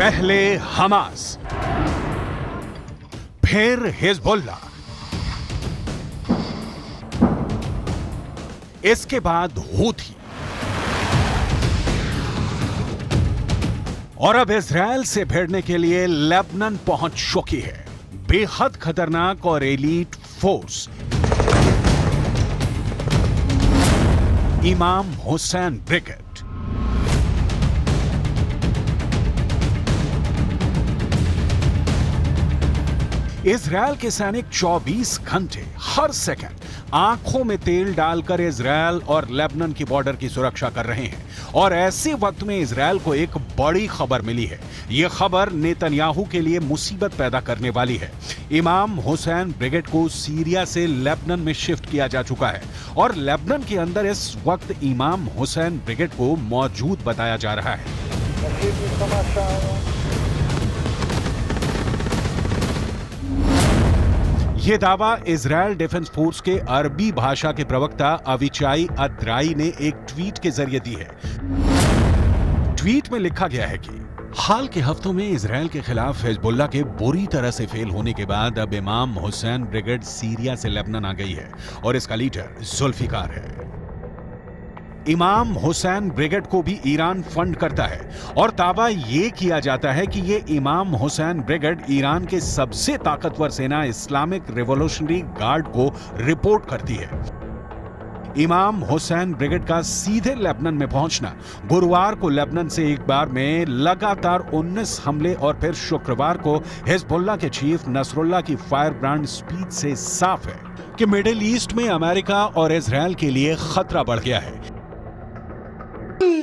पहले हमास, फिर हिजबुल्लाह, इसके बाद हूथी और अब इजराइल से भिड़ने के लिए लेबनान पहुंच चुकी है बेहद खतरनाक और एलीट फोर्स इमाम हुसैन ब्रिगेड। इजराइल के सैनिक 24 घंटे हर सेकंड आंखों में तेल डालकर इजराइल और लेबनान की बॉर्डर की सुरक्षा कर रहे हैं और ऐसे वक्त में इजराइल को एक बड़ी खबर मिली है। यह खबर नेतन्याहू के लिए मुसीबत पैदा करने वाली है। इमाम हुसैन ब्रिगेड को सीरिया से लेबनान में शिफ्ट किया जा चुका है और लेबनान के अंदर इस वक्त इमाम हुसैन ब्रिगेड को मौजूद बताया जा रहा है। यह दावा इजराइल डिफेंस फोर्स के अरबी भाषा के प्रवक्ता अविचाई अद्राई ने एक ट्वीट के जरिए दी है। ट्वीट में लिखा गया है कि हाल के हफ्तों में इजराइल के खिलाफ हिजबुल्लाह के बुरी तरह से फेल होने के बाद अब इमाम हुसैन ब्रिगेड सीरिया से लेबनान आ गई है और इसका लीडर जुल्फिकार है। इमाम हुसैन ब्रिगेड को भी ईरान फंड करता है और दावा यह किया जाता है कि यह इमाम हुसैन ब्रिगेड ईरान के सबसे ताकतवर सेना इस्लामिक रिवॉल्यूशनरी गार्ड को रिपोर्ट करती है। इमाम हुसैन ब्रिगेड का सीधे लेबनान में पहुंचना गुरुवार को लेबनान से एक बार में लगातार 19 हमले और फिर शुक्रवार को हिजबुल्लाह के चीफ नसरुल्लाह की फायर ब्रांड स्पीच से साफ है कि मिडिल ईस्ट में अमेरिका और इजराइल के लिए खतरा बढ़ गया है।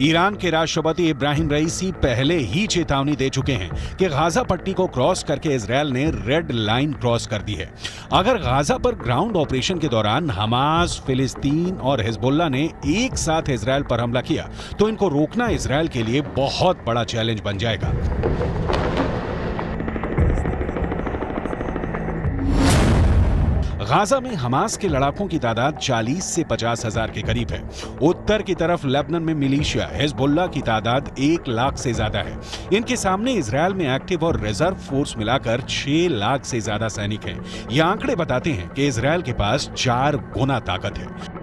ईरान के राष्ट्रपति इब्राहिम रईसी पहले ही चेतावनी दे चुके हैं कि गाजा पट्टी को क्रॉस करके इजराइल ने रेड लाइन क्रॉस कर दी है। अगर गाजा पर ग्राउंड ऑपरेशन के दौरान हमास, फिलिस्तीन और हिजबुल्लाह ने एक साथ इजराइल पर हमला किया तो इनको रोकना इजराइल के लिए बहुत बड़ा चैलेंज बन जाएगा। गाजा में हमास के लड़ाकों की तादाद 40 से 50 हजार के करीब है। उत्तर की तरफ लेबनान में मिलिशिया हिजबुल्लाह की तादाद 1 लाख से ज्यादा है। इनके सामने इजराइल में एक्टिव और रिजर्व फोर्स मिलाकर 6 लाख से ज्यादा सैनिक हैं। ये आंकड़े बताते हैं कि इजराइल के पास 4 गुना ताकत है।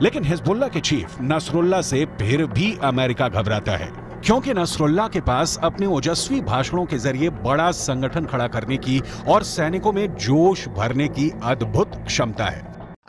लेकिन हिजबुल्लाह के चीफ नसरुल्लाह से फिर भी अमेरिका घबराता है क्योंकि नसरुल्लाह के पास अपने ओजस्वी भाषणों के जरिए बड़ा संगठन खड़ा करने की और सैनिकों में जोश भरने की अद्भुत क्षमता है।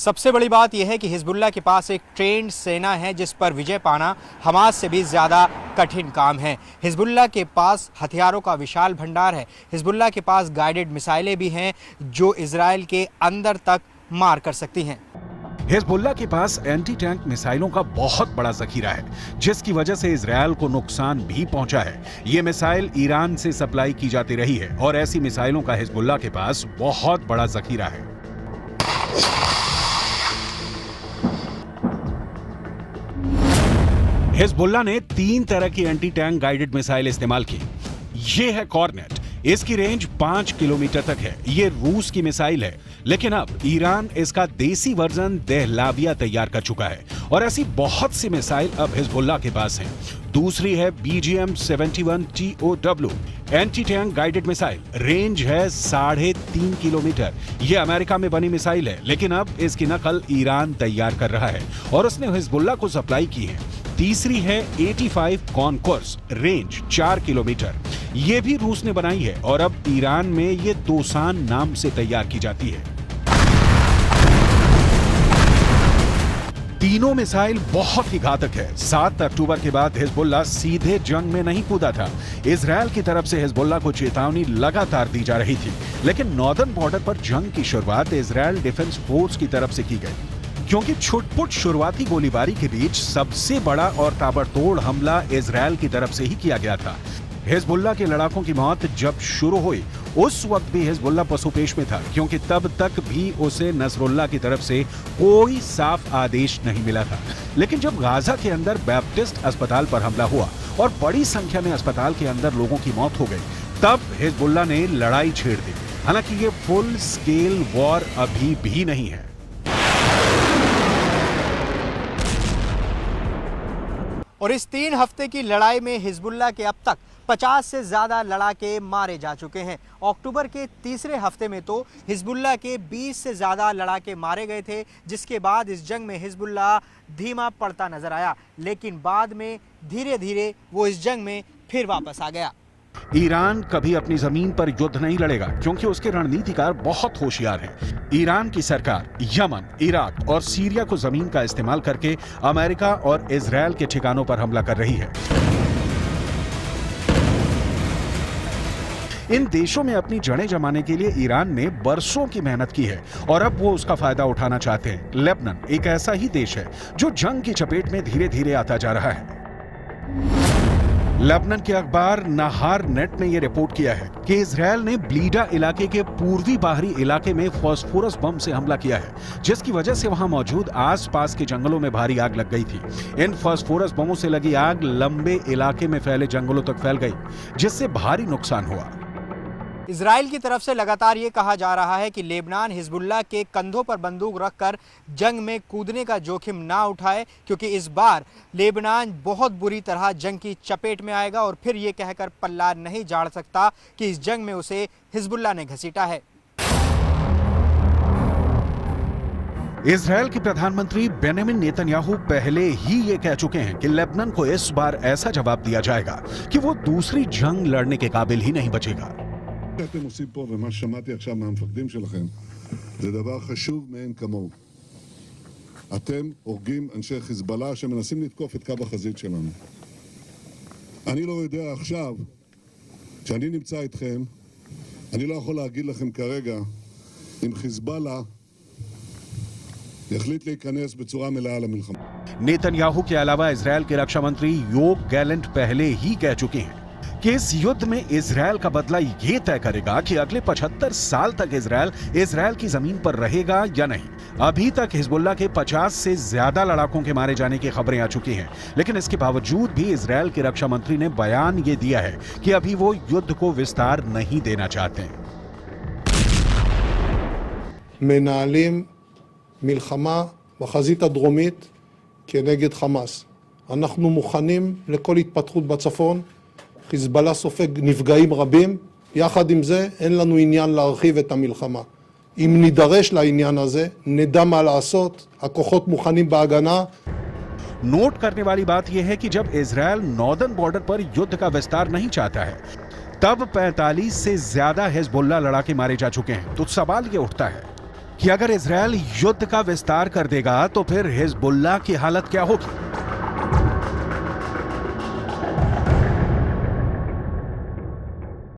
सबसे बड़ी बात यह है कि हिजबुल्लाह के पास एक ट्रेंड सेना है जिस पर विजय पाना हमास से भी ज़्यादा कठिन काम है। हिजबुल्लाह के पास हथियारों का विशाल भंडार है। हिजबुल्लाह के पास गाइडेड मिसाइलें भी हैं जो इजराइल के अंदर तक मार कर सकती हैं। हिजबुल्लाह के पास एंटी टैंक मिसाइलों का बहुत बड़ा जखीरा है जिसकी वजह से इजराइल को नुकसान भी पहुंचा है। ये मिसाइल ईरान से सप्लाई की जाती रही है और ऐसी मिसाइलों का हिजबुल्लाह के पास बहुत बड़ा जखीरा है। हिजबुल्लाह ने 3 तरह की एंटी टैंक गाइडेड मिसाइल इस्तेमाल की। ये है कॉर्नेट, इसकी रेंज 5 किलोमीटर तक है। ये रूस की मिसाइल है, लेकिन अब ईरान इसका देसी वर्जन दहलाविया तैयार कर चुका है और ऐसी बहुत सी मिसाइल अब हिजबुल्लाह के पास हैं। दूसरी है BGM-71 TOW anti tank guided missile. Range है 3.5 किलोमीटर। यह अमेरिका में बनी मिसाइल है, लेकिन अब इसकी नकल ईरान तैयार कर रहा है और उसने हिजबुल्लाह को सप्लाई की है। तीसरी है 85 कॉनकोर्स, रेंज 4 किलोमीटर। यह भी रूस ने बनाई है और अब ईरान में ये दोसान नाम से तैयार की जाती है। तीनों मिसाइल बहुत ही घातक है। 7 अक्टूबर के बाद हिजबुल्लाह सीधे जंग में नहीं कूदा था। इजरायल की तरफ से हिजबुल्लाह को चेतावनी लगातार दी जा रही थी, लेकिन नॉर्दर्न बॉर्डर पर जंग की शुरुआत इजरायल डिफेंस फोर्स की तरफ से की गई, क्योंकि छुटपुट शुरुआती गोलीबारी के बीच सबसे बड़ा और ताबड़तोड़ हमला इजरायल की तरफ से ही किया गया था। हिजबुल्लाह के लड़ाकों की मौत जब शुरू हुई, उस वक्त भी हिजबुल्लाह पसुपेश में था, क्योंकि तब तक भी उसे नसरुल्लाह की तरफ से कोई साफ आदेश नहीं मिला था। लेकिन जब गाजा के अंदर बैप्टिस्ट अस्पताल पर हमला हुआ और बड़ी संख्या में अस्पताल के अंदर लोगों की मौत हो गई, तब हिजबुल्लाह ने लड़ाई छेड़ दी। हालांकि ये फुल स्केल वॉर अभी भी नहीं है। और इस 3 हफ्ते की लड़ाई में हिजबुल्लाह के अब तक 50 से ज्यादा लड़ाके मारे जा चुके हैं। अक्टूबर के तीसरे हफ्ते में तो हिजबुल्लाह के 20 से ज्यादा लड़ाके मारे गए थे, जिसके बाद इस जंग में हिजबुल्लाह धीमा पड़ता नजर आया, लेकिन बाद में धीरे धीरे वो इस जंग में फिर वापस आ गया। ईरान कभी अपनी जमीन पर युद्ध नहीं लड़ेगा, क्योंकि उसके रणनीतिकार बहुत होशियार हैं। ईरान की सरकार यमन, इराक और सीरिया को जमीन का इस्तेमाल करके अमेरिका और इजरायल के ठिकानों पर हमला कर रही है। इन देशों में अपनी जड़ें जमाने के लिए ईरान ने बरसों की मेहनत की है और अब वो उसका फायदा उठाना चाहते हैं। लेबनान एक ऐसा ही देश है जो जंग की चपेट में धीरे धीरे आता जा रहा है। लेबनान के अखबार नहार नेट ने यह रिपोर्ट किया है कि इजरायल ने ब्लीडा इलाके के पूर्वी बाहरी इलाके में फास्फोरस बम से हमला किया है, जिसकी वजह से वहां मौजूद आसपास के जंगलों में भारी आग लग गई थी। इन फास्फोरस बमों से लगी आग लंबे इलाके में फैले जंगलों तक फैल गई, जिससे भारी नुकसान हुआ। इजराइल की तरफ से लगातार ये कहा जा रहा है कि लेबनान हिजबुल्लाह के कंधों पर बंदूक रखकर जंग में कूदने का जोखिम ना उठाए, क्योंकि इस बार लेबनान बहुत बुरी तरह जंग की चपेट में आएगा और फिर ये कहकर पल्ला नहीं झाड़ सकता कि इस जंग में उसे हिजबुल्लाह ने घसीटा है। इजरायल के प्रधानमंत्री बेंजामिन नेतन्याहू पहले ही ये कह चुके हैं कि लेबनान को इस बार ऐसा जवाब दिया जाएगा कि वो दूसरी जंग लड़ने के काबिल ही नहीं बचेगा। שאתם עושים פה ומה ששמעתי עכשיו מהמפקדים שלכם זה דבר חשוב מאין כמוהו. אתם הורגים אנשי חיזבאללה שמנסים לתקוף את קו החזית שלנו. אני לא יודע עכשיו, כשאני נמצא איתכם, אני לא יכול להגיד לכם כרגע אם חיזבאללה יחליט להיכנס בצורה מלאה למלחמה. नेतन्याहू के अलावा इजरायल के रक्षा मंत्री योव गैलेंट पहले ही कह चुके हैं कि इस युद्ध में इजरायल का बदला ये तय करेगा कि अगले 75 साल तक इजरायल की जमीन पर रहेगा या नहीं। अभी तक हिजबुल्लाह के 50 से ज्यादा लड़ाकों के मारे जाने की खबरें आ चुकी हैं, लेकिन इसके बावजूद भी इजरायल के रक्षा मंत्री ने बयान ये दिया है कि अभी वो युद्ध को विस्तार नहीं देना चाहते। מנהלים מלחמה בחזית הדרומית כנגד חמאס. אנחנו מוכנים לכל התפתחות בצפון. חיזבאללה סופג נפגעים רבים. יחד עם זה אין לנו עניין להרחיב את המלחמה. אם נידרש לעניין הזה, נדע מה לעשות. הכוחות מוכנים בהגנה. नोट करने वाली बात यह है कि जब इजरायल नॉर्दर्न बॉर्डर पर युद्ध का विस्तार नहीं चाहता है, तब 45 से ज्यादा हिजबुल्लाह लड़ाके मारे जा चुके हैं। तो सवाल यह उठता है कि अगर इजरायल युद्ध का विस्तार कर देगा तो फिर हिजबुल्लाह की हालत क्या होगी।